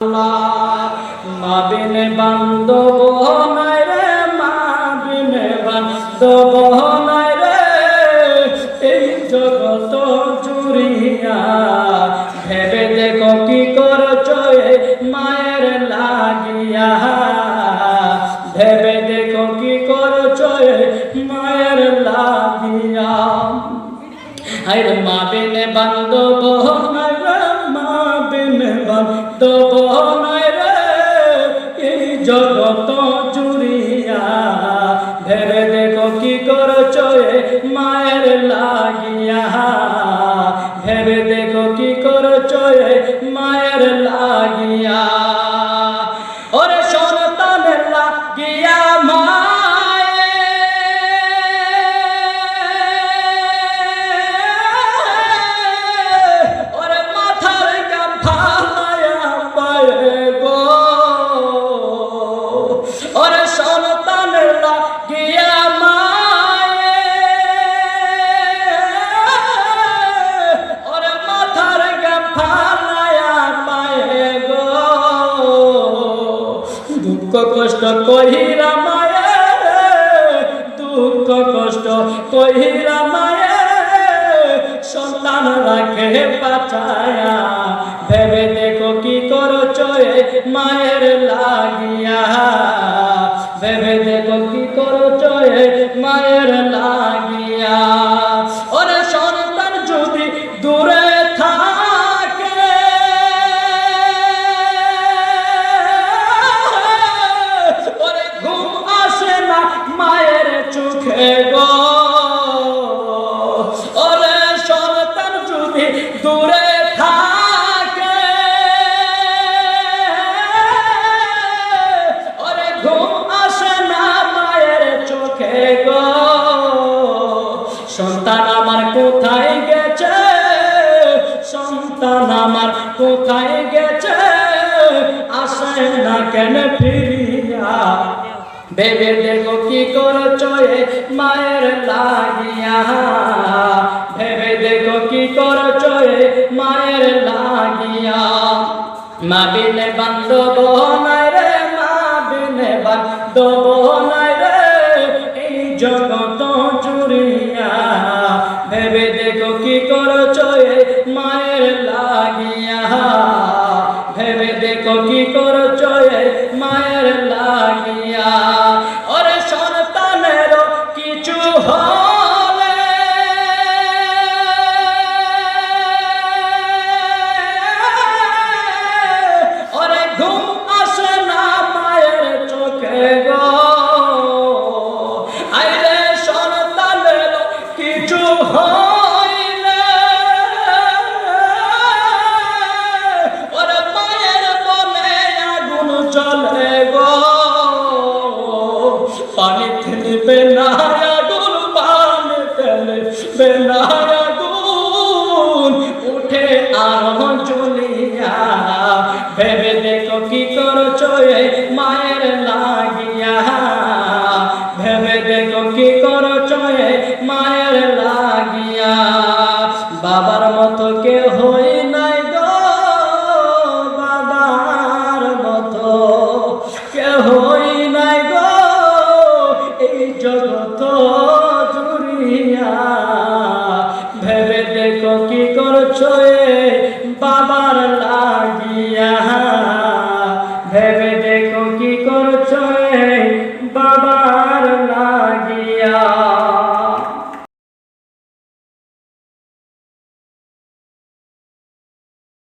মা বিনে বান্ধব নাই রে, মা বিনে বান্ধব নাই রে, এই জগত জুড়িয়া। ভেবে দেখো কি করছো এ মায়ের লাগিয়া, ভেবে দেখো কি করছো এ মায়ের লাগিয়া। আরে মা বিনে বান্ধব নাই রে, মা বিনে বান্ধব নাই রে, এই জগত জুড়িয়া। ভেবে দেখো কি করছো এ মায়ের লাগিয়া, ভেবে দেখো কি করছো এ মায়ের লাগিয়া। ওরে সন্তানের লাগিয়া দুঃখ কষ্ট কহিরা মায়ে, দুঃখ কষ্ট কহিরা মায়ে, সন্তান রাখে বাঁচায়া। ভেবে দেখো কি করছো এ মায়ের লাগিয়া, ভেবে দেখো কি করছো এ মায়ের লাগিয়া। ওরে সন্তান যদি দূরে থাকে, ওরে ঘুম আসে না মায়ের চোখে গো। ওরে সন্তান যদি দূরে থাকে, ওরে ঘুম আসে না মায়ের চোখে গো। সন্তান আমার কোথায় গেছে, সন্তান আমার কোথায় গেছে, আসে না কেন ফিরিয়া। ভেবে দেখো কি করছো এ মায়ের লাগিয়া, ভেবে দেখো কি করছো এ মায়ের লাগিয়া। মা বিনে বান্ধব নাই রে, মা বিনে বান্ধব নাই রে, এই জগত জুড়িয়া। ভেবে দেখো কি করছো এ মায়ের লাগিয়া, ভেবে দেখো কি করছো এ মায়ের লাগিয়া। ওরে সন্তানের কিছু হলে, ওরে ঘুম আসে না মায়ের চোখে গো। আইরে সন্তানের কিছু হইলে, ওরে মায়ের মনে আগুন জ্বলে গো। পানি ফেলবে না আগুন, পানি ফেলবে না আগুন, উঠে আরো জ্বলিয়া। ভেবে দেখো কি করছো এ মায়ের লাগিয়া।